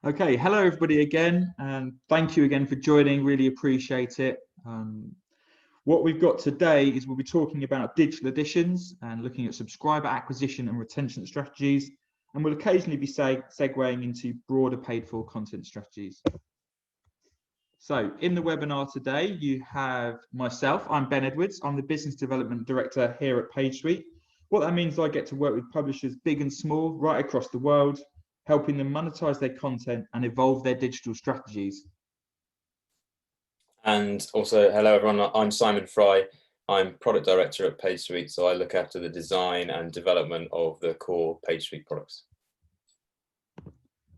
Okay, hello everybody again, and thank you again for joining. Really appreciate it. What we've got today is we'll be talking about digital editions and looking at subscriber acquisition and retention strategies, and we'll occasionally be segueing into broader paid-for content strategies. So in the webinar today, you have myself. I'm Ben Edwards. I'm the Business Development Director here at PageSuite. What that means is I get to work with publishers big and small right across the world, helping them monetize their content and evolve their digital strategies. And also, hello everyone, I'm Simon Fry. I'm Product Director at PageSuite, so I look after the design and development of the core PageSuite products.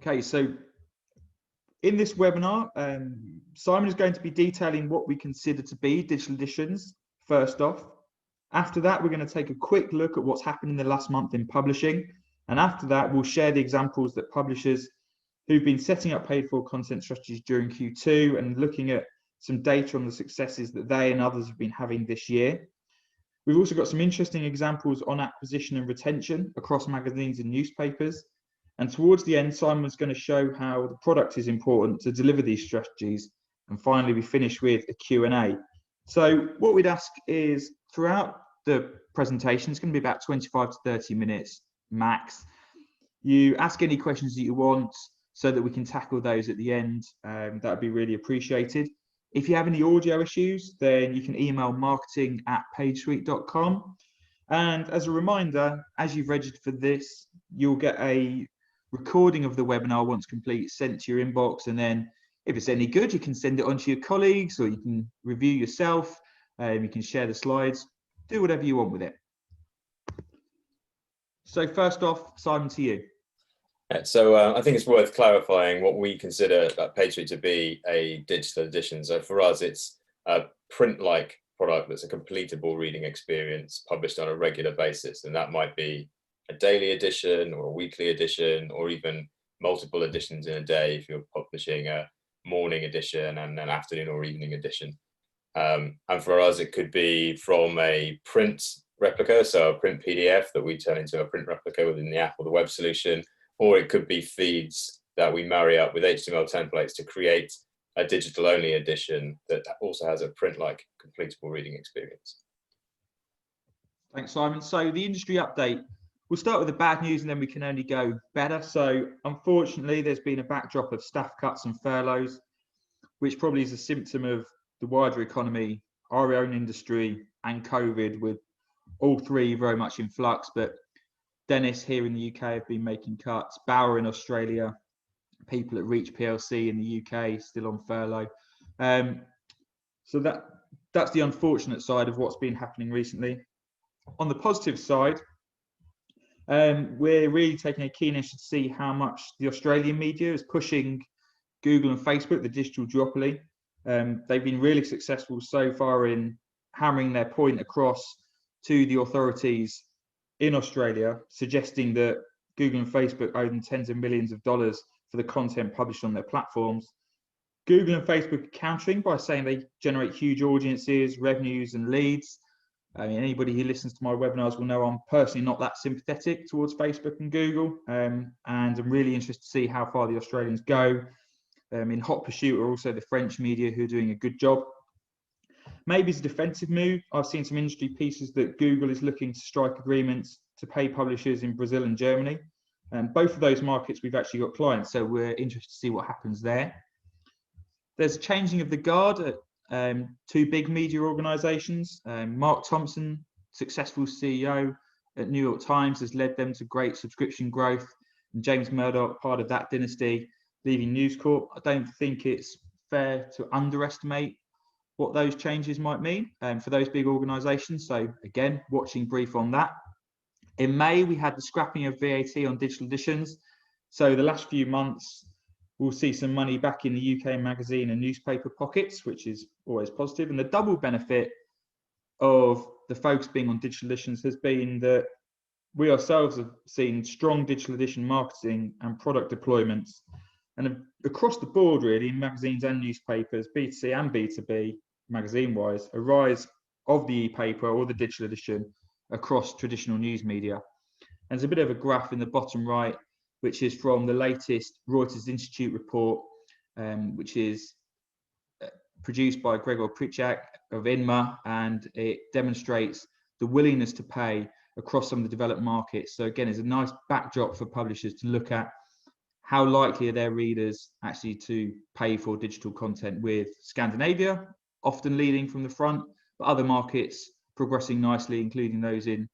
Okay, so in this webinar, Simon is going to be detailing what we consider to be digital editions, first off. After that, we're going to take a quick look at what's happened in the last month in publishing. And after that, we'll share the examples that publishers who've been setting up paid-for content strategies during Q2 and looking at some data on the successes that they and others have been having this year. We've also got some interesting examples on acquisition and retention across magazines and newspapers. And towards the end, Simon's going to show how the product is important to deliver these strategies. And finally, we finish with a Q&A. So what we'd ask is throughout the presentation, it's going to be about 25 to 30 minutes max. You ask any questions that you want so that we can tackle those at the end. That would be really appreciated. If you have any audio issues, then you can email marketing@pagesuite.com. And as a reminder, as you've registered for this, you'll get a recording of the webinar once complete sent to your inbox. And then if it's any good, you can send it on to your colleagues or you can review yourself. You can share the slides, do whatever you want with it. So first off, Simon, to you. So I think it's worth clarifying what we consider at PageSuite to be a digital edition. So for us, it's a print-like product that's a completable reading experience published on a regular basis. And that might be a daily edition or a weekly edition, or even multiple editions in a day if you're publishing a morning edition and an afternoon or evening edition. And for us, it could be from a print replica, so a print PDF that we turn into a print replica within the app or the web solution, or it could be feeds that we marry up with HTML templates to create a digital-only edition that also has a print-like completable reading experience. Thanks, Simon. So the industry update, we'll start with the bad news and then we can only go better. So unfortunately, there's been a backdrop of staff cuts and furloughs, which probably is a symptom of the wider economy, our own industry, and COVID, with all three very much in flux. But Dennis here in the UK have been making cuts, Bauer in Australia, people at Reach PLC in the UK still on furlough. So that's the unfortunate side of what's been happening recently. On the positive side, we're really taking a keen interest to see how much the Australian media is pushing Google and Facebook, the digital duopoly. They've been really successful so far in hammering their point across to the authorities in Australia, suggesting that Google and Facebook owe them tens of millions of dollars for the content published on their platforms. Google and Facebook are countering by saying they generate huge audiences, revenues, and leads. I mean, anybody who listens to my webinars will know I'm personally not that sympathetic towards Facebook and Google, and I'm really interested to see how far the Australians go. In hot pursuit are also the French media, who are doing a good job. Maybe it's a defensive move. I've seen some industry pieces that Google is looking to strike agreements to pay publishers in Brazil and Germany. And both of those markets, we've actually got clients, so we're interested to see what happens there. There's a changing of the guard at two big media organizations. Mark Thompson, successful CEO at New York Times, has led them to great subscription growth. And James Murdoch, part of that dynasty, leaving News Corp. I don't think it's fair to underestimate what those changes might mean for those big organizations. So again, watching brief on that. In May, we had the scrapping of VAT on digital editions. So the last few months, we'll see some money back in the UK magazine and newspaper pockets, which is always positive. And the double benefit of the focus being on digital editions has been that we ourselves have seen strong digital edition marketing and product deployments. And across the board, really, in magazines and newspapers, B2C and B2B, magazine-wise, a rise of the e-paper or the digital edition across traditional news media. And there's a bit of a graph in the bottom right which is from the latest Reuters Institute report, which is produced by Gregor Pritchak of INMA, and it demonstrates the willingness to pay across some of the developed markets. So again, it's a nice backdrop for publishers to look at how likely are their readers actually to pay for digital content, with Scandinavia often leading from the front, but other markets progressing nicely, including those in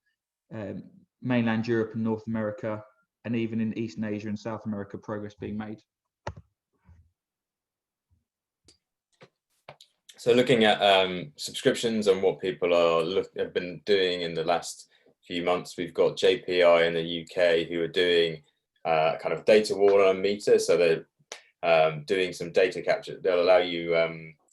mainland Europe and North America, and even in Eastern Asia and South America, progress being made. So looking at subscriptions and what people have been doing in the last few months, we've got JPI in the UK who are doing kind of data wall on a meter. So they're doing some data capture. They'll allow you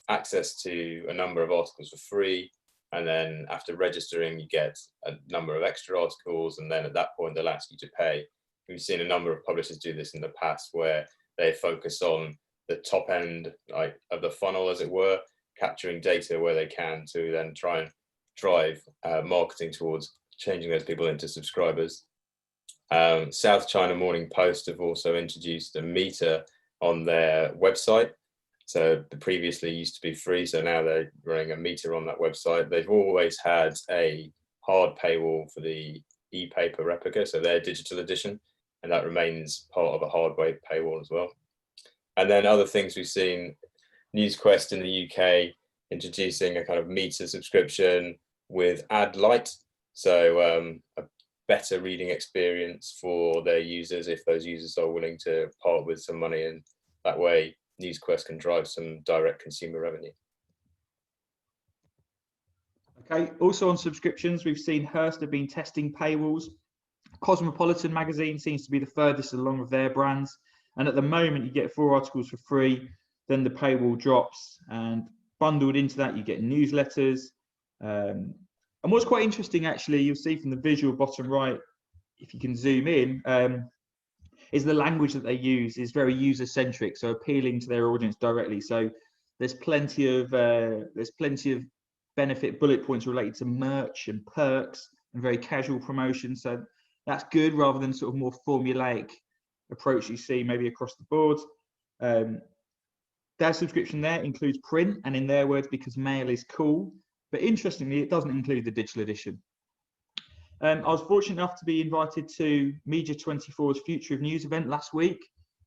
access to a number of articles for free. And then after registering, you get a number of extra articles. And then at that point, they'll ask you to pay. We've seen a number of publishers do this in the past, where they focus on the top end of the funnel, as it were, capturing data where they can to then try and drive marketing towards changing those people into subscribers. South China Morning Post have also introduced a meter on their website. So the previously used to be free, so now they're running a meter on that website. They've always had a hard paywall for the e-paper replica, so their digital edition, and that remains part of a hard paywall as well. And then other things we've seen, NewsQuest in the UK introducing a kind of meter subscription with ad light, so a better reading experience for their users if those users are willing to part with some money, and that way NewsQuest can drive some direct consumer revenue. Okay, also on subscriptions, we've seen Hearst have been testing paywalls. Cosmopolitan magazine seems to be the furthest along with their brands, and at the moment you get 4 articles for free, then the paywall drops, and bundled into that you get newsletters. And what's quite interesting, actually, you'll see from the visual bottom right, if you can zoom in, is the language that they use is very user-centric, so appealing to their audience directly. So there's plenty of benefit bullet points related to merch and perks and very casual promotion. So that's good, rather than sort of more formulaic approach you see maybe across the board. Their subscription there includes print, and in their words, because mail is cool. But interestingly, it doesn't include the digital edition. I was fortunate enough to be invited to Media24's Future of News event last week,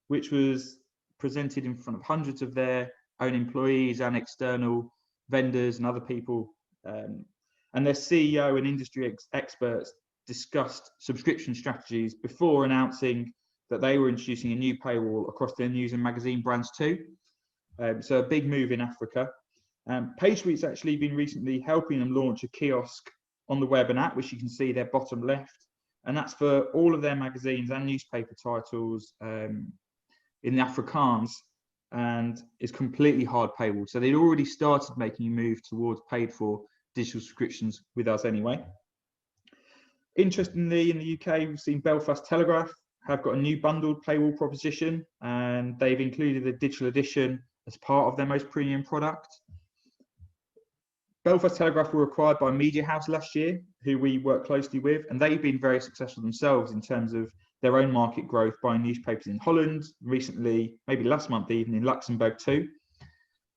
which was presented in front of hundreds of their own employees and external vendors and other people. And their CEO and industry experts discussed subscription strategies before announcing that they were introducing a new paywall across their news and magazine brands too. So a big move in Africa. PageSuite's actually been recently helping them launch a kiosk on the web and app, which you can see there bottom left, and that's for all of their magazines and newspaper titles in the Afrikaans, and is completely hard paywall. So they'd already started making a move towards paid for digital subscriptions with us anyway. Interestingly, in the UK, we've seen Belfast Telegraph have got a new bundled paywall proposition, and they've included the digital edition as part of their most premium product. Belfast Telegraph were acquired by Media House last year, who we work closely with, and they've been very successful themselves in terms of their own market growth, buying newspapers in Holland, recently, maybe last month even, in Luxembourg too.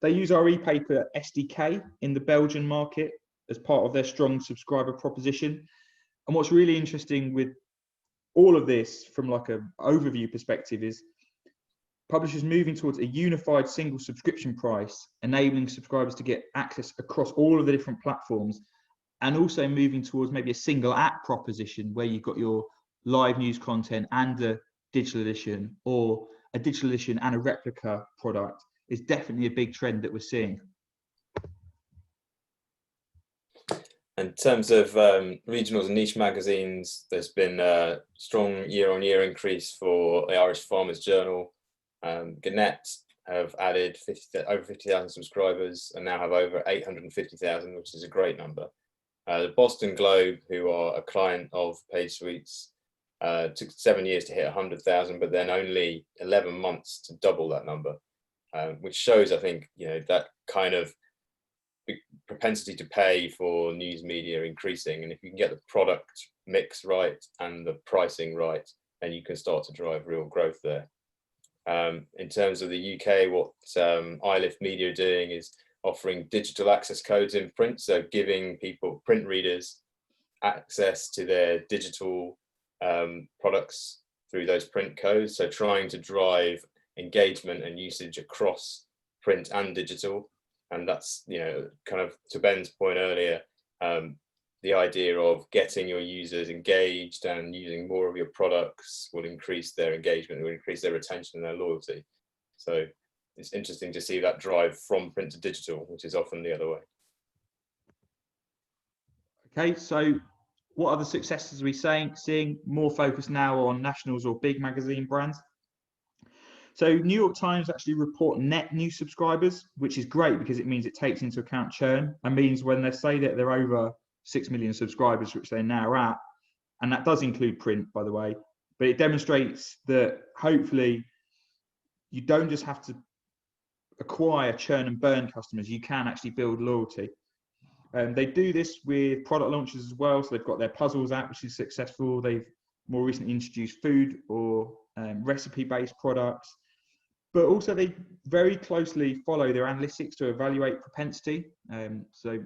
They use our e-paper SDK in the Belgian market as part of their strong subscriber proposition. And what's really interesting with all of this from like an overview perspective is publishers moving towards a unified single subscription price, enabling subscribers to get access across all of the different platforms, and also moving towards maybe a single app proposition where you've got your live news content and a digital edition, or a digital edition and a replica product, is definitely a big trend that we're seeing. In terms of regionals and niche magazines, there's been a strong year-on-year increase for the Irish Farmers Journal. Gannett have added over 50,000 subscribers and now have over 850,000, which is a great number. The Boston Globe, who are a client of PageSuite's, took 7 years to hit 100,000, but then only 11 months to double that number, which shows, I think, that kind of propensity to pay for news media increasing. And if you can get the product mix right and the pricing right, and you can start to drive real growth there. In terms of the UK, what iLift Media are doing is offering digital access codes in print, so giving people, print readers, access to their digital products through those print codes, so trying to drive engagement and usage across print and digital. And that's, you know, kind of to Ben's point earlier, the idea of getting your users engaged and using more of your products will increase their engagement, will increase their retention and their loyalty. So it's interesting to see that drive from print to digital, which is often the other way. Okay, so what are the successes we seeing? More focus now on nationals or big magazine brands. So New York Times actually report net new subscribers, which is great because it means it takes into account churn, and means when they say that they're over 6 million subscribers, which they're now at, and that does include print, by the way, but it demonstrates that hopefully you don't just have to acquire churn and burn customers, you can actually build loyalty. They do this with product launches as well. So they've got their puzzles app, which is successful. They've more recently introduced food or recipe-based products, but also they very closely follow their analytics to evaluate propensity. So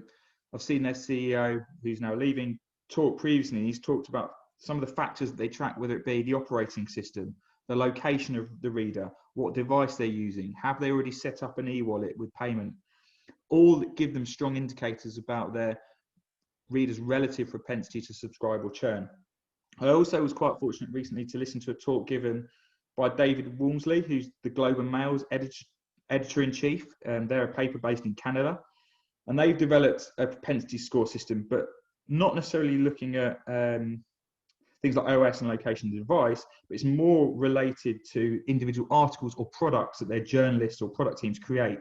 I've seen their CEO, who's now leaving, talk previously. He's talked about some of the factors that they track, whether it be the operating system, the location of the reader, what device they're using, have they already set up an e-wallet with payment, all that give them strong indicators about their readers' relative propensity to subscribe or churn. I also was quite fortunate recently to listen to a talk given by David Walmsley, who's the Globe and Mail's editor-in-chief. They're a paper based in Canada, and they've developed a propensity score system, but not necessarily looking at things like OS and location of device, but it's more related to individual articles or products that their journalists or product teams create.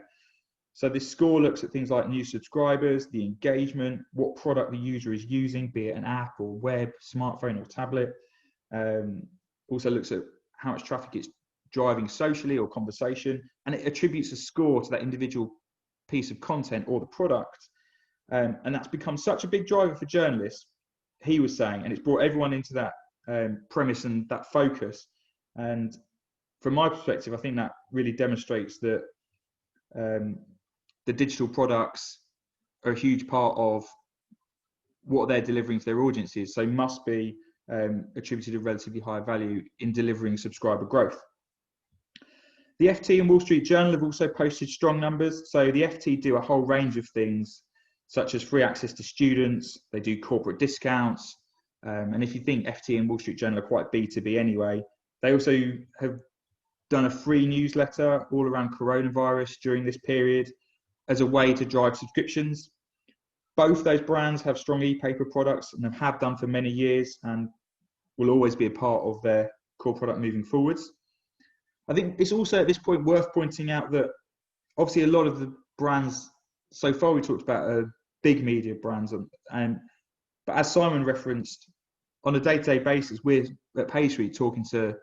So this score looks at things like new subscribers, the engagement, what product the user is using, be it an app or web, smartphone or tablet. Also looks at how much traffic it's driving socially or conversation, and it attributes a score to that individual piece of content or the product. And that's become such a big driver for journalists, he was saying, and it's brought everyone into that premise and that focus. And from my perspective, I think that really demonstrates that the digital products are a huge part of what they're delivering to their audiences, so must be attributed a relatively high value in delivering subscriber growth. The FT and Wall Street Journal have also posted strong numbers. So the FT do a whole range of things, such as free access to students, they do corporate discounts, and if you think FT and Wall Street Journal are quite B2B anyway, they also have done a free newsletter all around coronavirus during this period as a way to drive subscriptions. Both those brands have strong e-paper products and have done for many years and will always be a part of their core product moving forwards. I think it's also at this point worth pointing out that obviously a lot of the brands so far we talked about are big media brands, but as Simon referenced, on a day-to-day basis, we're at PageSuite talking to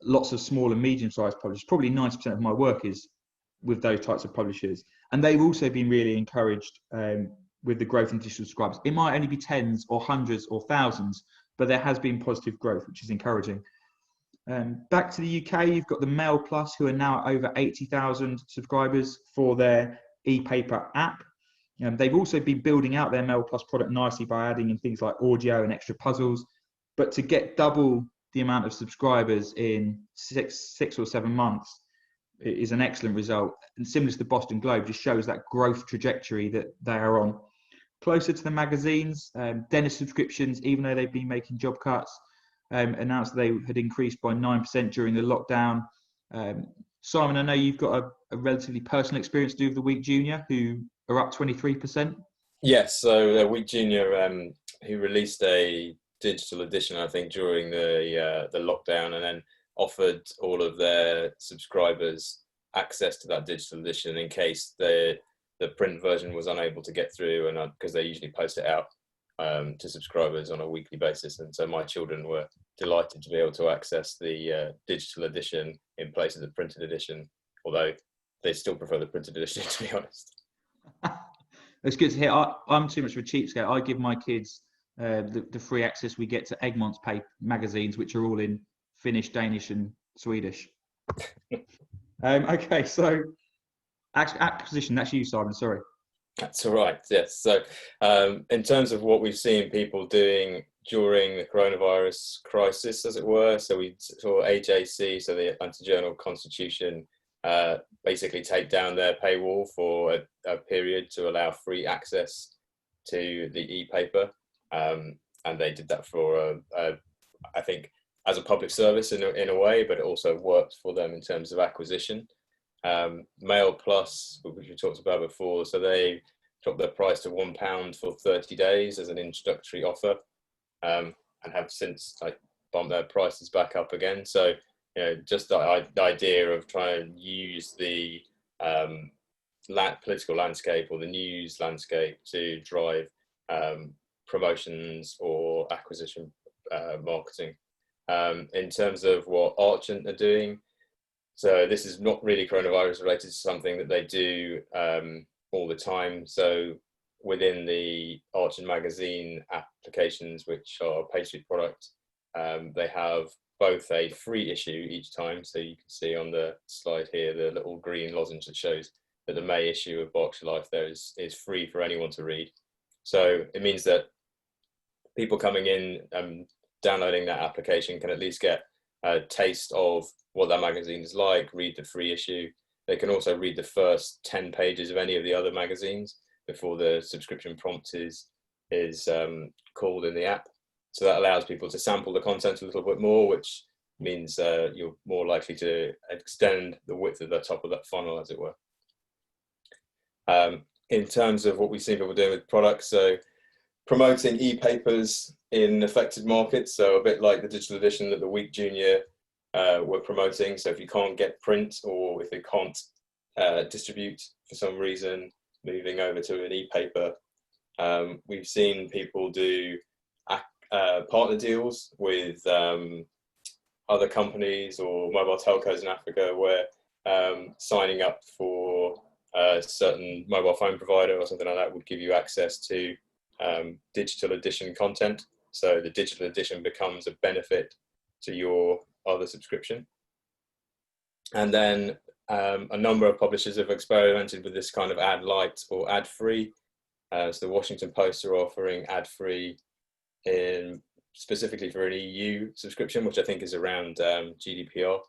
lots of small and medium-sized publishers. Probably 90% of my work is with those types of publishers, and they've also been really encouraged with the growth in digital subscribers. It might only be tens or hundreds or thousands, but there has been positive growth, which is encouraging. Back to the UK, you've got the Mail Plus, who are now at over 80,000 subscribers for their e-paper app. They've also been building out their Mail Plus product nicely by adding in things like audio and extra puzzles. But to get double the amount of subscribers in six or 7 months is an excellent result. And similar to the Boston Globe, just shows that growth trajectory that they are on. Closer to the magazines, dentist subscriptions, even though they've been making job cuts, announced they had increased by 9% during the lockdown. Simon, I know you've got a relatively personal experience to do with the Week Junior, who are up 23%. Yes, so Week Junior, who released a digital edition, I think, during the lockdown, and then offered all of their subscribers access to that digital edition in case the print version was unable to get through, and because they usually post it out to subscribers on a weekly basis. And so my children were delighted to be able to access the digital edition in place of the printed edition, although they still prefer the printed edition, to be honest. It's good to hear. I'm too much of a cheapskate. I give my kids the free access we get to Egmont's paper magazines, which are all in Finnish, Danish, and Swedish. Okay, so acquisition, that's you, Simon, sorry. That's all right, yes. So in terms of what we've seen people doing during the coronavirus crisis, as it were, so we saw AJC, so the Atlanta Journal-Constitution, basically take down their paywall for a period to allow free access to the e-paper. And they did that for, I think, as a public service in a way, but it also worked for them in terms of acquisition. Mail Plus, which we talked about before, so they dropped their price to £1 for 30 days as an introductory offer, and have since bumped their prices back up again. So, you know, just the idea of trying to use the political landscape or the news landscape to drive promotions or acquisition marketing. In terms of what Argent are doing, so this is not really coronavirus related to something that they do all the time. So within the Argent magazine applications, which are a pastry product, they have both a free issue each time. So you can see on the slide here, the little green lozenge that shows that the May issue of Berkshire Life there is free for anyone to read. So it means that people coming in downloading that application can at least get a taste of what that magazine is like, read the free issue. They can also read the first 10 pages of any of the other magazines before the subscription prompt is called in the app. So that allows people to sample the content a little bit more, which means you're more likely to extend the width of the top of that funnel, as it were. In terms of what we've seen people doing with products, so promoting e-papers in affected markets, so a bit like the digital edition that the Week Junior were promoting. So if you can't get print, or if they can't distribute for some reason, moving over to an e-paper. We've seen people do partner deals with other companies or mobile telcos in Africa, where signing up for a certain mobile phone provider or something like that would give you access to digital edition content. So the digital edition becomes a benefit to your other subscription. And then a number of publishers have experimented with this kind of ad light or ad free. So the Washington Post are offering ad free specifically for an EU subscription, which I think is around GDPR.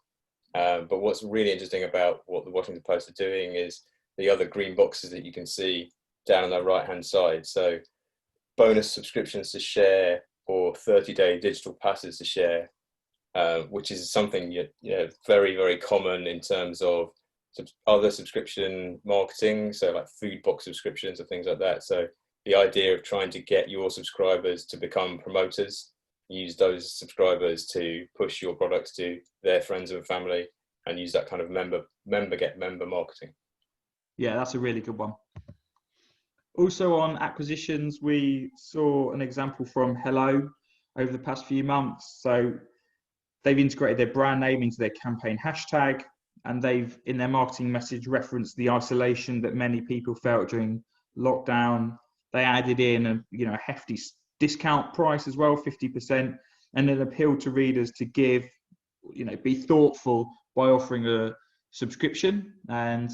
But what's really interesting about what the Washington Post are doing is the other green boxes that you can see down on the right hand side. So bonus subscriptions to share, or 30-day digital passes to share, which is something very, very common in terms of other subscription marketing, so like food box subscriptions or things like that. So the idea of trying to get your subscribers to become promoters, use those subscribers to push your products to their friends and family, and use that kind of member get member marketing. Yeah, that's a really good one. Also on acquisitions, we saw an example from Hello over the past few months. So they've integrated their brand name into their campaign hashtag, and they've, in their marketing message, referenced the isolation that many people felt during lockdown. They added in a hefty discount price as well, 50%, and an appeal to readers to give, be thoughtful by offering a subscription. And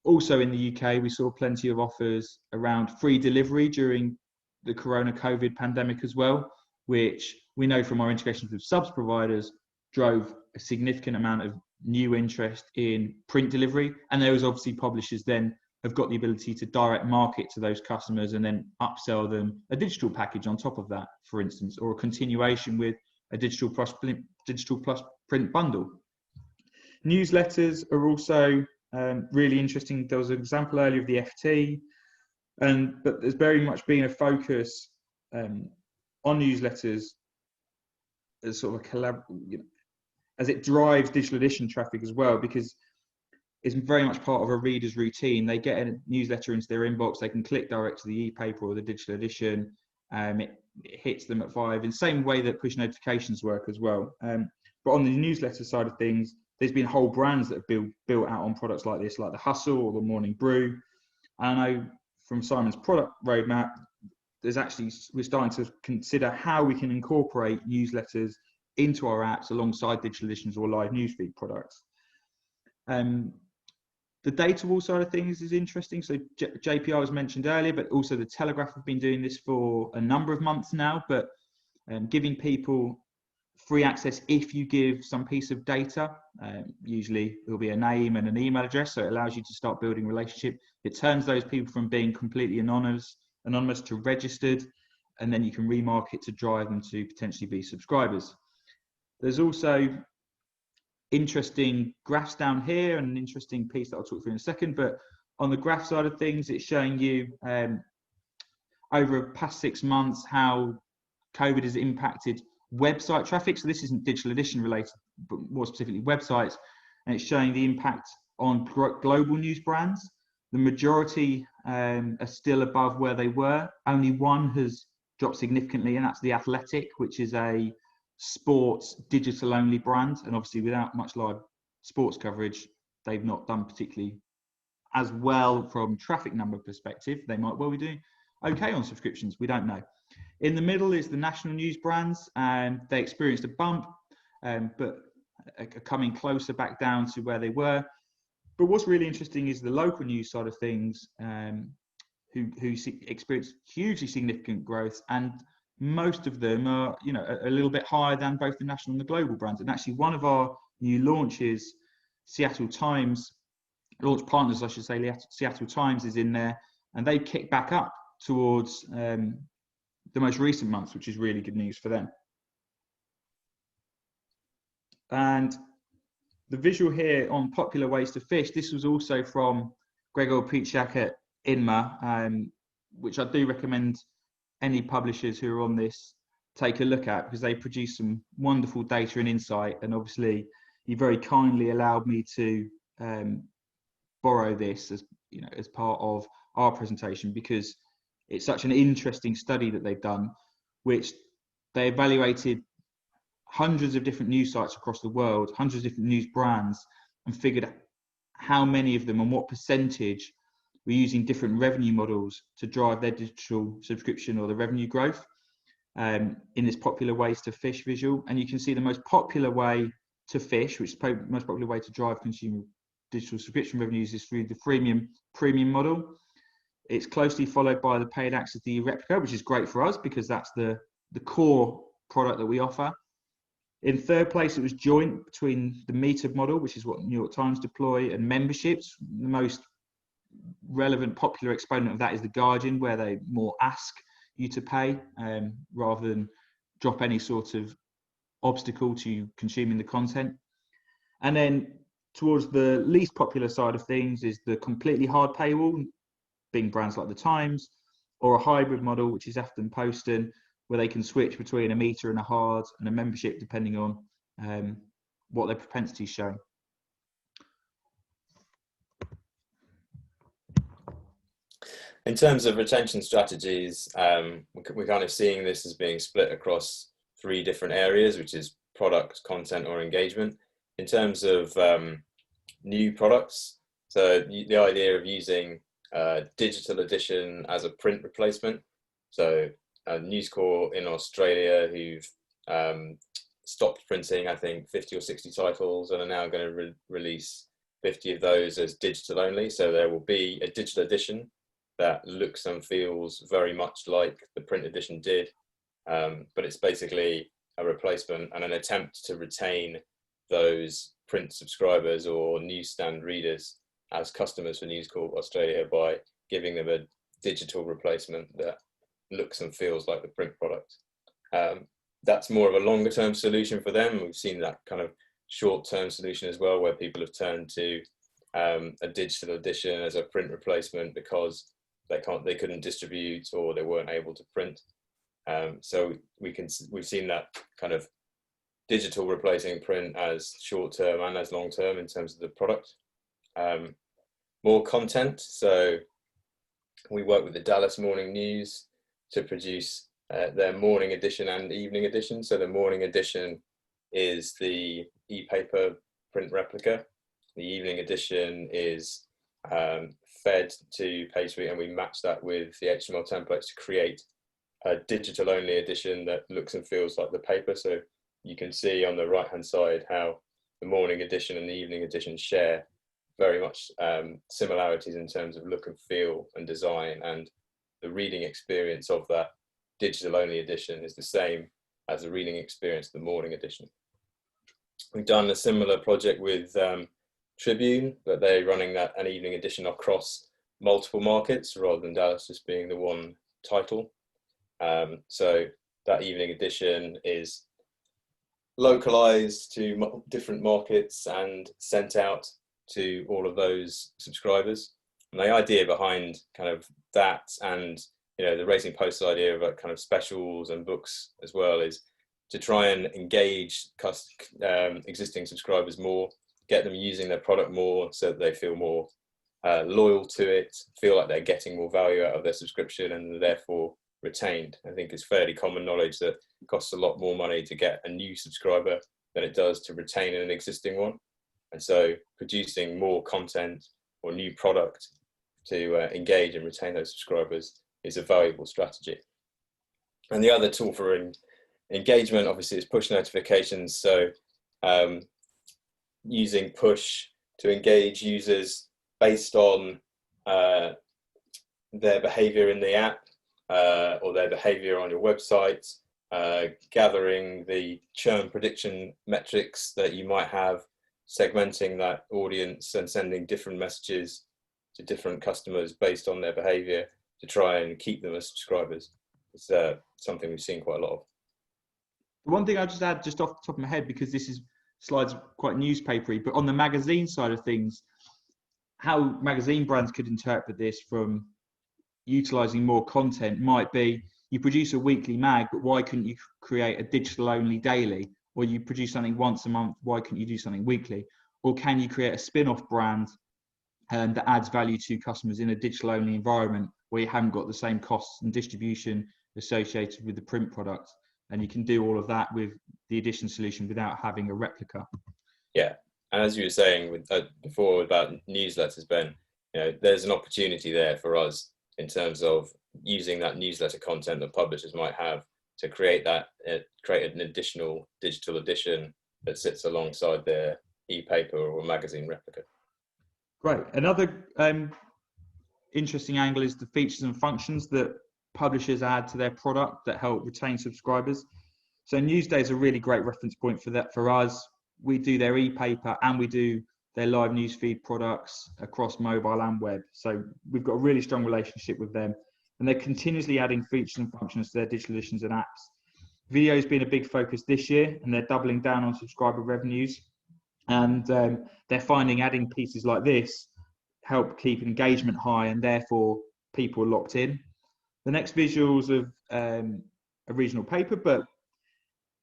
also in the UK, we saw plenty of offers around free delivery during the Corona COVID pandemic as well, which we know from our integrations with subs providers drove a significant amount of new interest in print delivery. And those obviously publishers then have got the ability to direct market to those customers and then upsell them a digital package on top of that, for instance, or a continuation with a digital plus print bundle. Newsletters are also really interesting. There was an example earlier of the FT, but there's very much been a focus on newsletters as sort of a as it drives digital edition traffic as well, because it's very much part of a reader's routine. They get a newsletter into their inbox, they can click direct to the e-paper or the digital edition. It hits them at 5 in the same way that push notifications work as well. But on the newsletter side of things, there's been whole brands that have built out on products like this, like the Hustle or the Morning Brew. And I know from Simon's product roadmap, we're starting to consider how we can incorporate newsletters into our apps alongside digital editions or live newsfeed products. The data wall side of things is interesting. So JPR was mentioned earlier, but also the Telegraph have been doing this for a number of months now, but giving people free access if you give some piece of data. Usually it'll be a name and an email address, so it allows you to start building a relationship. It turns those people from being completely anonymous to registered, and then you can remarket to drive them to potentially be subscribers. There's also interesting graphs down here and an interesting piece that I'll talk through in a second, but on the graph side of things, it's showing you over the past 6 months how COVID has impacted website traffic. So this isn't digital edition related, but more specifically websites, and it's showing the impact on global news brands. The majority are still above where they were. Only one has dropped significantly, and that's The Athletic, which is a sports digital only brand, and obviously without much live sports coverage, they've not done particularly as well from traffic number perspective. They might well be doing okay on subscriptions, we don't know. In the middle is the national news brands, and they experienced a bump, but are coming closer back down to where they were. But what's really interesting is the local news side of things, who experienced hugely significant growth, and most of them are, you know, a little bit higher than both the national and the global brands. And actually, one of our new launches, Seattle Times, launch partners, I should say, Seattle Times is in there, and they've kicked back up towards the most recent months, which is really good news for them. And the visual here on popular ways to fish, this was also from Gregor Pichak at INMA, which I do recommend any publishers who are on this take a look at, because they produce some wonderful data and insight. And obviously, he very kindly allowed me to borrow this as, you know, as part of our presentation, because it's such an interesting study that they've done, which they evaluated hundreds of different news sites across the world, hundreds of different news brands, and figured how many of them and what percentage were using different revenue models to drive their digital subscription or the revenue growth in this popular ways to fish visual. And you can see the most popular way to fish, which is the most popular way to drive consumer digital subscription revenues, is through the premium model. It's closely followed by the paid access to replica, which is great for us because that's the core product that we offer. In third place, it was joint between the metered model, which is what New York Times deploy, and memberships. The most relevant popular exponent of that is The Guardian, where they more ask you to pay rather than drop any sort of obstacle to consuming the content. And then towards the least popular side of things is the completely hard paywall, being brands like The Times, or a hybrid model, which is Afton Poston, where they can switch between a meter and a hard and a membership depending on what their propensity is showing. In terms of retention strategies, we're kind of seeing this as being split across 3 different areas, which is product, content, or engagement. In terms of new products, so the idea of using digital edition as a print replacement. So News Corp in Australia, who've stopped printing, I think, 50 or 60 titles, and are now going to release 50 of those as digital only. So there will be a digital edition that looks and feels very much like the print edition did, but it's basically a replacement and an attempt to retain those print subscribers or newsstand readers as customers for News Corp Australia by giving them a digital replacement that looks and feels like the print product. That's more of a longer term solution for them. We've seen that kind of short term solution as well, where people have turned to a digital edition as a print replacement because they couldn't distribute or they weren't able to print. So we've seen that kind of digital replacing print as short term and as long term in terms of the product. More content. So we work with the Dallas Morning News to produce their morning edition and evening edition. So the morning edition is the e-paper print replica. The evening edition is fed to PageSuite, and we match that with the HTML templates to create a digital only edition that looks and feels like the paper. So you can see on the right hand side how the morning edition and the evening edition share very much similarities in terms of look and feel and design, and the reading experience of that digital only edition is the same as the reading experience of the morning edition. We've done a similar project with Tribune, but they're running an evening edition across multiple markets rather than Dallas just being the one title. So that evening edition is localized to different markets and sent out to all of those subscribers. And the idea behind kind of that, and the Racing Post's idea of kind of specials and books as well, is to try and engage existing subscribers more, get them using their product more so that they feel more loyal to it, feel like they're getting more value out of their subscription and therefore retained. I think it's fairly common knowledge that it costs a lot more money to get a new subscriber than it does to retain an existing one. And so producing more content or new product to engage and retain those subscribers is a valuable strategy. And the other tool for engagement obviously is push notifications. So using push to engage users based on their behavior in the app or their behavior on your website, gathering the churn prediction metrics that you might have, segmenting that audience and sending different messages to different customers based on their behavior to try and keep them as subscribers. It's something we've seen quite a lot of. One thing I'll just add just off the top of my head, because this is slides quite newspapery, but on the magazine side of things, how magazine brands could interpret this from utilizing more content might be, you produce a weekly mag, but why couldn't you create a digital only daily? Or you produce something once a month, why couldn't you do something weekly? Or can you create a spin-off brand that adds value to customers in a digital only environment where you haven't got the same costs and distribution associated with the print product? And you can do all of that with the edition solution without having a replica. Yeah, and as you were saying with, before about newsletters, Ben, there's an opportunity there for us in terms of using that newsletter content that publishers might have to create an additional digital edition that sits alongside their e-paper or magazine replica. Great. Another interesting angle is the features and functions that publishers add to their product that help retain subscribers. So Newsday is a really great reference point for that. For us, we do their e-paper and we do their live newsfeed products across mobile and web. So we've got a really strong relationship with them, and they're continuously adding features and functions to their digital editions and apps. Video has been a big focus this year, and they're doubling down on subscriber revenues. And they're finding adding pieces like this help keep engagement high, and therefore people are locked in. The next visuals of a regional paper, but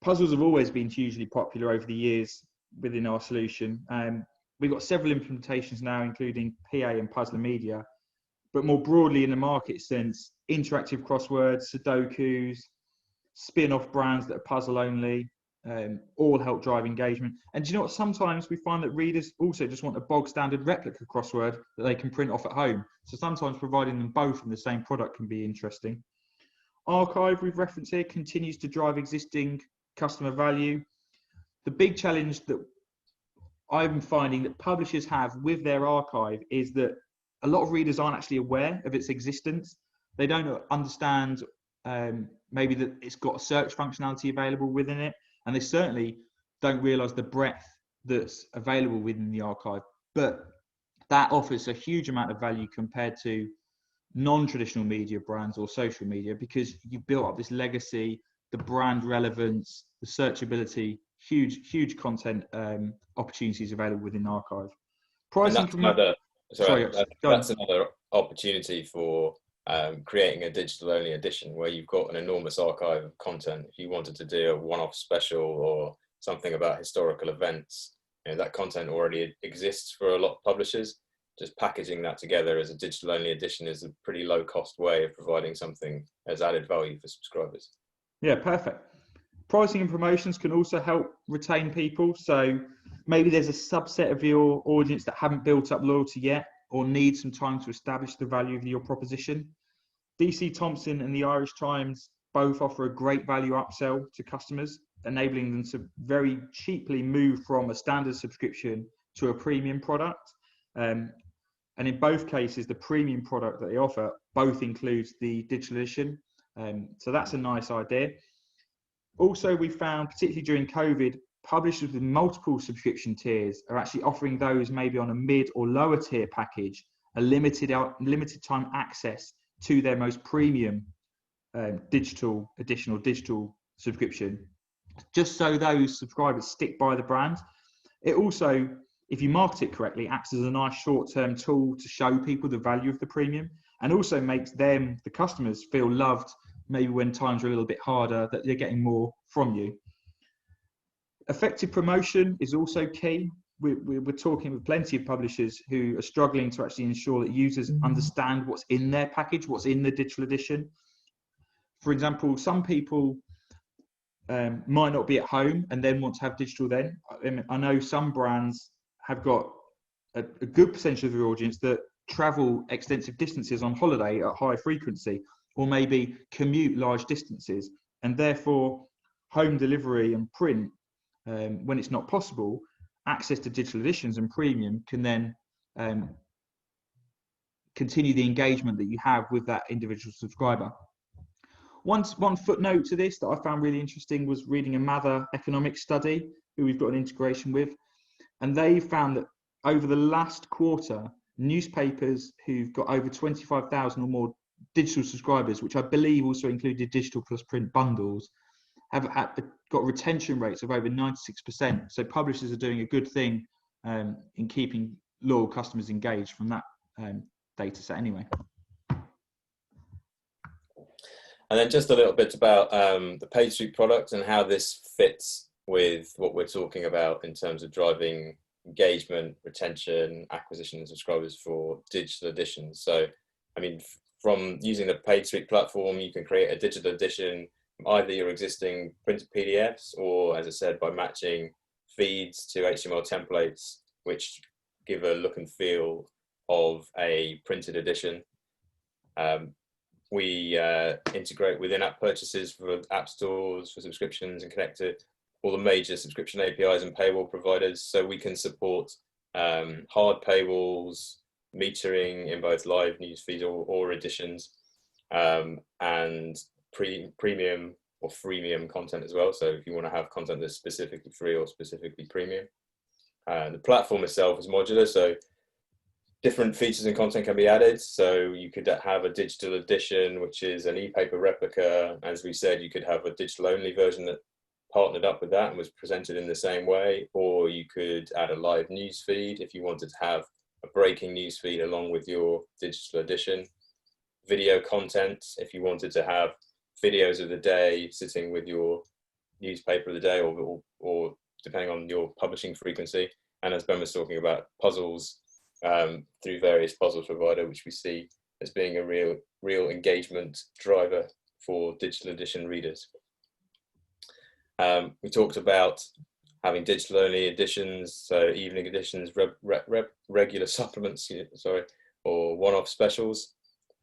puzzles have always been hugely popular over the years within our solution. We've got several implementations now, including PA and Puzzler Media, but more broadly in the market sense, interactive crosswords, Sudokus, spin-off brands that are puzzle only, all help drive engagement. And do you know what? Sometimes we find that readers also just want a bog standard replica crossword that they can print off at home. So sometimes providing them both in the same product can be interesting. Archive, we've referenced here, continues to drive existing customer value. The big challenge that I'm finding that publishers have with their archive is that a lot of readers aren't actually aware of its existence. They don't understand maybe that it's got a search functionality available within it, and they certainly don't realize the breadth that's available within the archive. But that offers a huge amount of value compared to non-traditional media brands or social media, because you built up this legacy, the brand relevance, the searchability, huge content opportunities available within archive. Pricing that's another opportunity for creating a digital only edition where you've got an enormous archive of content. If you wanted to do a one-off special or something about historical events, that content already exists for a lot of publishers. Just packaging that together as a digital only edition is a pretty low cost way of providing something as added value for subscribers. Yeah, perfect. Pricing and promotions can also help retain people. So maybe there's a subset of your audience that haven't built up loyalty yet or need some time to establish the value of your proposition. DC Thompson and the Irish Times both offer a great value upsell to customers, enabling them to very cheaply move from a standard subscription to a premium product. And in both cases, the premium product that they offer both includes the digital edition. So that's a nice idea. Also, we found, particularly during COVID, publishers with multiple subscription tiers are actually offering those maybe on a mid or lower tier package, a limited time access to their most premium digital edition or digital subscription, just so those subscribers stick by the brand. It also, if you market it correctly, acts as a nice short-term tool to show people the value of the premium, and also makes them, the customers, feel loved maybe when times are a little bit harder, that they're getting more from you. Effective promotion is also key. We're talking with plenty of publishers who are struggling to actually ensure that users understand what's in their package, what's in the digital edition. For example, some people might not be at home and then want to have digital then. I know some brands have got a good percentage of their audience that travel extensive distances on holiday at high frequency, or maybe commute large distances, and therefore home delivery and print, when it's not possible, access to digital editions and premium can then continue the engagement that you have with that individual subscriber. One footnote to this that I found really interesting was reading a Mather economics study, who we've got an integration with, and they found that over the last quarter, newspapers who've got over 25,000 or more digital subscribers, which I believe also included digital plus print bundles, have got retention rates of over 96%. So publishers are doing a good thing in keeping loyal customers engaged from that data set anyway. And then just a little bit about the PageSuite product and how this fits with what we're talking about in terms of driving engagement, retention, acquisition and subscribers for digital editions. So, I mean, from using the PageSuite platform, you can create a digital edition from either your existing printed PDFs or, as I said, by matching feeds to HTML templates, which give a look and feel of a printed edition. We integrate with in-app purchases for app stores, for subscriptions, and connect to all the major subscription APIs and paywall providers, so we can support hard paywalls, metering in both live news feeds or editions, and premium or freemium content as well. So if you want to have content that's specifically free or specifically premium. The platform itself is modular, so different features and content can be added. So you could have a digital edition, which is an e-paper replica. As we said, you could have a digital only version that partnered up with that and was presented in the same way, or you could add a live news feed if you wanted to have a breaking news feed along with your digital edition. Video content, if you wanted to have videos of the day sitting with your newspaper of the day, or depending on your publishing frequency. And as Ben was talking about, puzzles through various puzzles provider, which we see as being a real engagement driver for digital edition readers. We talked about having digital only editions, so evening editions, regular supplements, or one-off specials.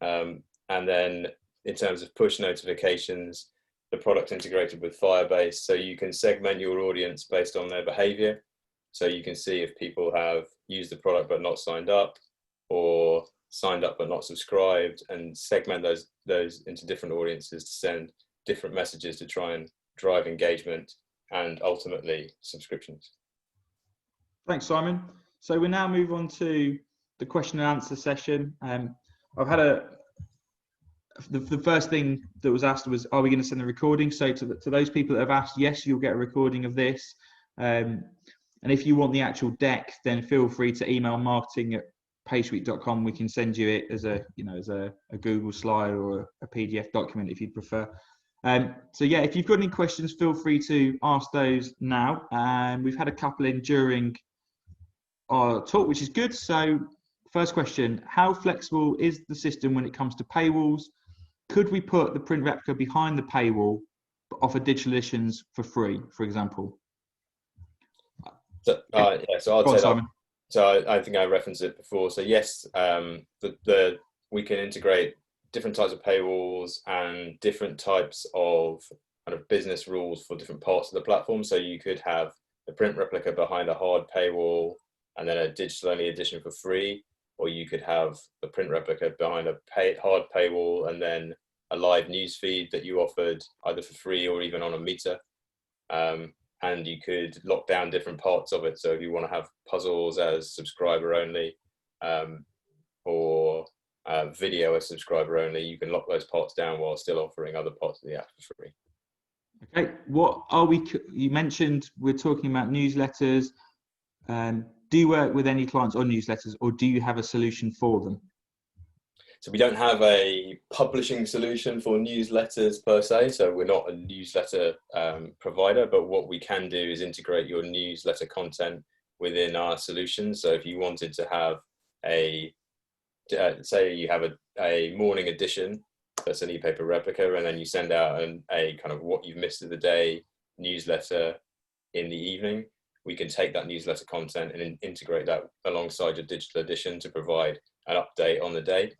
And then in terms of push notifications, the product integrated with Firebase, so you can segment your audience based on their behavior. So you can see if people have used the product but not signed up, or signed up but not subscribed, and segment those into different audiences to send different messages to try and drive engagement and ultimately subscriptions. Thanks, Simon. So we now move on to the question and answer session. I've had the first thing that was asked was, are we going to send the recording? So to those people that have asked, yes, you'll get a recording of this. And if you want the actual deck, then feel free to email marketing@pagesuite.com. We can send you it as a Google slide or a PDF document if you'd prefer. So yeah, if you've got any questions, feel free to ask those now. We've had a couple in during our talk, which is good. So first question, how flexible is the system when it comes to paywalls? Could we put the print replica behind the paywall but offer digital editions for free, for example? So, yeah, so I'll take that. So I think I referenced it before. So yes, we can integrate different types of paywalls and different types of kind of business rules for different parts of the platform. So you could have the print replica behind a hard paywall and then a digital only edition for free, or you could have the print replica behind a hard paywall and then a live news feed that you offered either for free or even on a meter. And you could lock down different parts of it. So if you want to have puzzles as subscriber only, or video as subscriber only, you can lock those parts down while still offering other parts of the app for free. Okay, what are we, you mentioned we're talking about newsletters. Do you work with any clients on newsletters, or do you have a solution for them? So we don't have a publishing solution for newsletters per se, so we're not a newsletter provider, but what we can do is integrate your newsletter content within our solution. So if you wanted to have say you have a morning edition that's an e-paper replica, and then you send out a kind of what you've missed of the day newsletter in the evening, we can take that newsletter content and integrate that alongside your digital edition to provide an update on the day.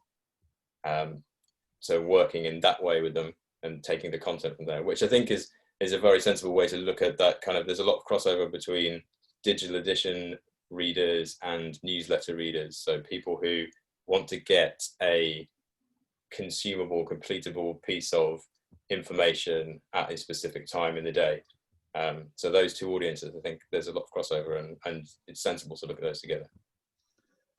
So working in that way with them and taking the content from there, which I think is a very sensible way to look at that kind of, there's a lot of crossover between digital edition readers and newsletter readers. So people who want to get a consumable, completable piece of information at a specific time in the day. So those two audiences, I think there's a lot of crossover, and it's sensible to look at those together.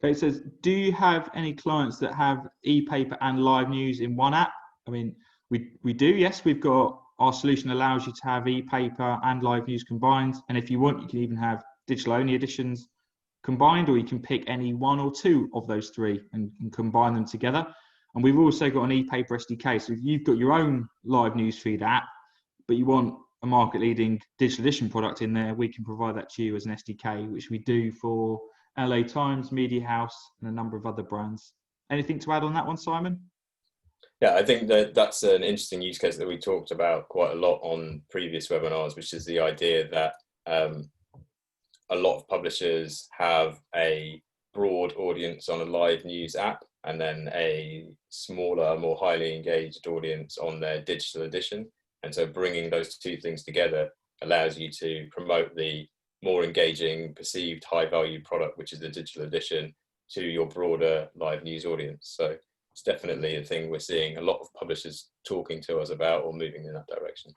Okay, it says, do you have any clients that have e-paper and live news in one app? I mean, we do, yes. We've got, our solution allows you to have e-paper and live news combined. And if you want, you can even have digital only editions combined, or you can pick any one or two of those three and combine them together. And we've also got an e-paper SDK. So if you've got your own live newsfeed app, but you want a market leading digital edition product in there, we can provide that to you as an SDK, which we do for LA Times, Media House, and a number of other brands. Anything to add on that one, Simon? Yeah, I think that's an interesting use case that we talked about quite a lot on previous webinars, which is the idea that a lot of publishers have a broad audience on a live news app, and then a smaller, more highly engaged audience on their digital edition. And so bringing those two things together allows you to promote the more engaging, perceived high-value product, which is the digital edition, to your broader live news audience. So it's definitely a thing we're seeing a lot of publishers talking to us about or moving in that direction.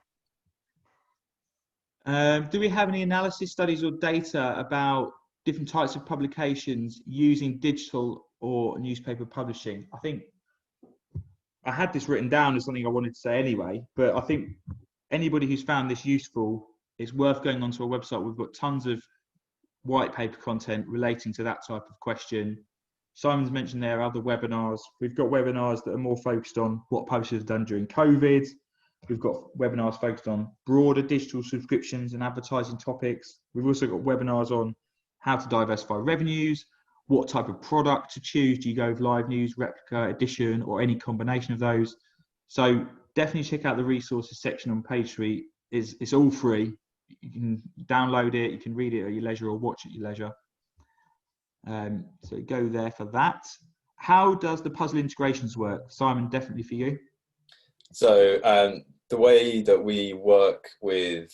Do we have any analysis studies or data about different types of publications using digital or newspaper publishing? I think I had this written down as something I wanted to say anyway, but I think anybody who's found this useful, it's worth going onto our website. We've got tons of white paper content relating to that type of question. Simon's mentioned there are other webinars. We've got webinars that are more focused on what publishers have done during COVID. We've got webinars focused on broader digital subscriptions and advertising topics. We've also got webinars on how to diversify revenues, what type of product to choose. Do you go with live news, replica, edition, or any combination of those? So definitely check out the resources section on PageSuite. It's all free. You can download it, you can read it at your leisure or watch it at your leisure. So go there for that. How does the puzzle integrations work? Simon, definitely for you. So the way that we work with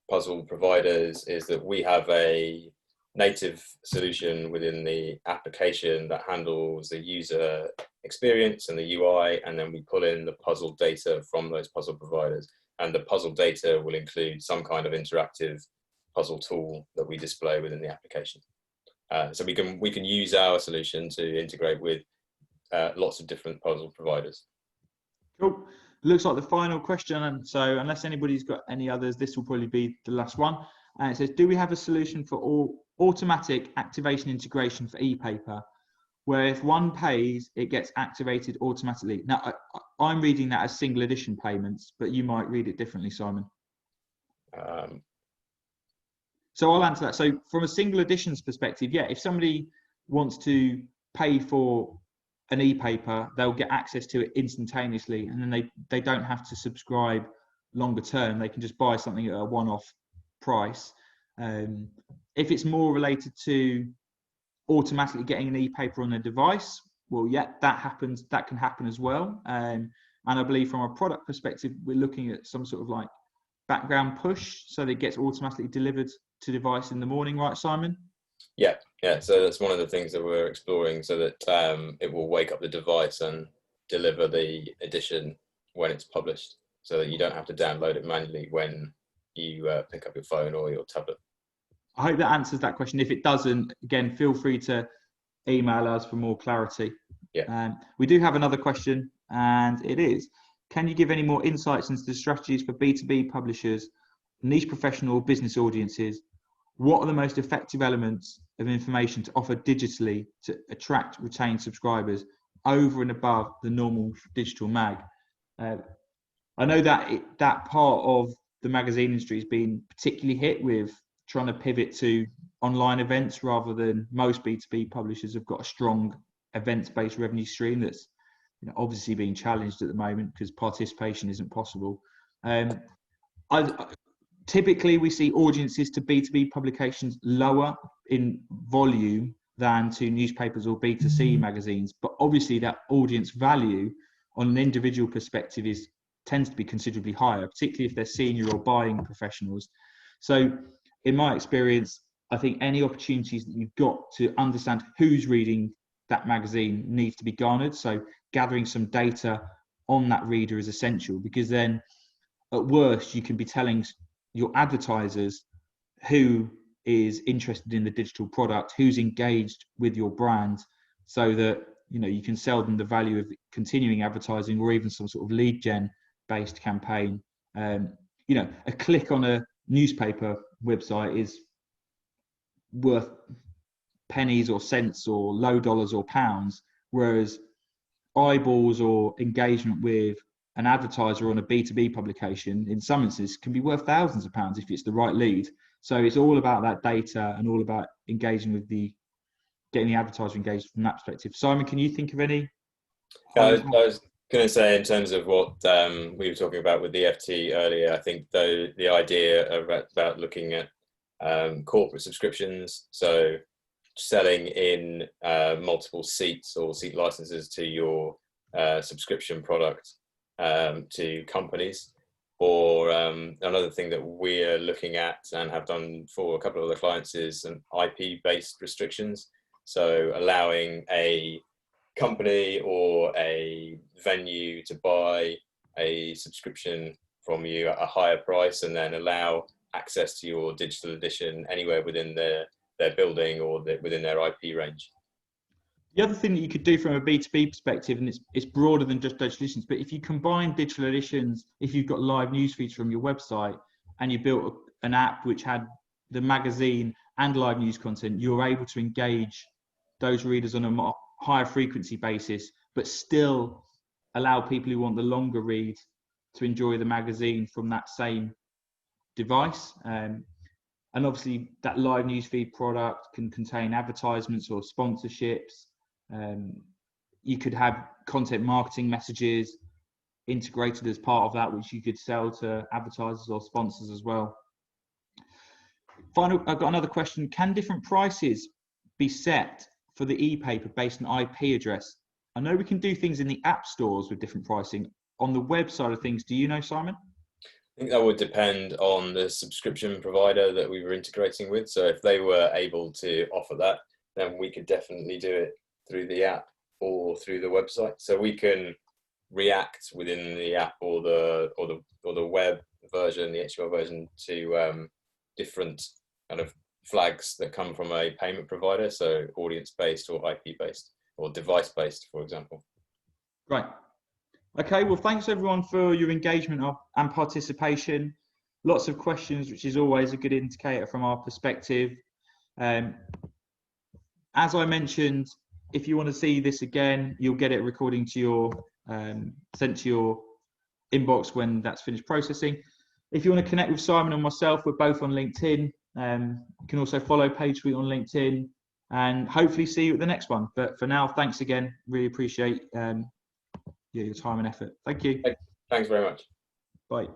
puzzle providers is that we have a native solution within the application that handles the user experience and the UI, and then we pull in the puzzle data from those puzzle providers. And the puzzle data will include some kind of interactive puzzle tool that we display within the application. So we can use our solution to integrate with lots of different puzzle providers. Cool. Looks like the final question. And so unless anybody's got any others, this will probably be the last one. And it says, do we have a solution for all automatic activation integration for e-paper, where if one pays, it gets activated automatically? Now, I'm reading that as single edition payments, but you might read it differently, Simon. So I'll answer that. So from a single editions perspective, yeah, if somebody wants to pay for an e-paper, they'll get access to it instantaneously, and then they don't have to subscribe longer term. They can just buy something at a one-off price. If it's more related to automatically getting an e-paper on their device, well, yeah, that happens. That can happen as well. And I believe from a product perspective, we're looking at some sort of like background push so that it gets automatically delivered to device in the morning, right, Simon? Yeah. So that's one of the things that we're exploring, so that it will wake up the device and deliver the edition when it's published, so that you don't have to download it manually when you pick up your phone or your tablet. I hope that answers that question. If it doesn't, again, feel free to email us for more clarity. Yeah. We do have another question, and it is, can you give any more insights into the strategies for B2B publishers, niche professional business audiences? What are the most effective elements of information to offer digitally to attract, retain subscribers over and above the normal digital mag? I know that that part of the magazine industry has been particularly hit with trying to pivot to online events, rather than most B2B publishers have got a strong events-based revenue stream that's obviously being challenged at the moment because participation isn't possible. Typically, we see audiences to B2B publications lower in volume than to newspapers or B2C magazines, but obviously that audience value on an individual perspective tends to be considerably higher, particularly if they're senior or buying professionals. So in my experience, I think any opportunities that you've got to understand who's reading that magazine needs to be garnered. So gathering some data on that reader is essential, because then at worst you can be telling your advertisers who is interested in the digital product, who's engaged with your brand, so that you can sell them the value of continuing advertising or even some sort of lead gen based campaign. A click on a newspaper website is worth pennies or cents or low dollars or pounds, whereas eyeballs or engagement with an advertiser on a B2B publication in some instances can be worth thousands of pounds if it's the right lead. So it's all about that data and all about engaging with getting the advertiser engaged from that perspective. Simon, can you think of any? I was going to say, in terms of what we were talking about with the FT earlier, I think the idea about looking at corporate subscriptions, so selling in multiple seats or seat licenses to your subscription product to companies, or another thing that we're looking at and have done for a couple of other clients is an IP-based restrictions. So allowing a company or a venue to buy a subscription from you at a higher price and then allow access to your digital edition anywhere within their building or within their IP range. The other thing that you could do from a B2B perspective, and it's broader than just digital editions, but if you combine digital editions, if you've got live news feeds from your website and you built an app which had the magazine and live news content, you're able to engage those readers on a higher frequency basis, but still allow people who want the longer read to enjoy the magazine from that same device. And obviously that live newsfeed product can contain advertisements or sponsorships. You could have content marketing messages integrated as part of that, which you could sell to advertisers or sponsors as well. Final, I've got another question. Can different prices be set for the e-paper based on IP address? I know we can do things in the app stores with different pricing. On the web side of things, do you know, Simon? I think that would depend on the subscription provider that we were integrating with. So if they were able to offer that, then we could definitely do it through the app or through the website. So we can react within the app or the web version, the HTML version, to different kind of flags that come from a payment provider. So audience-based or IP-based or device-based, for example. Right. Okay, well, thanks everyone for your engagement and participation. Lots of questions, which is always a good indicator from our perspective. As I mentioned, if you want to see this again, you'll get it recording to your, sent to your inbox when that's finished processing. If you want to connect with Simon and myself, we're both on LinkedIn. You can also follow PageSuite on LinkedIn, and hopefully see you at the next one. But for now, thanks again. Really appreciate your time and effort. Thank you. Thanks very much. Bye.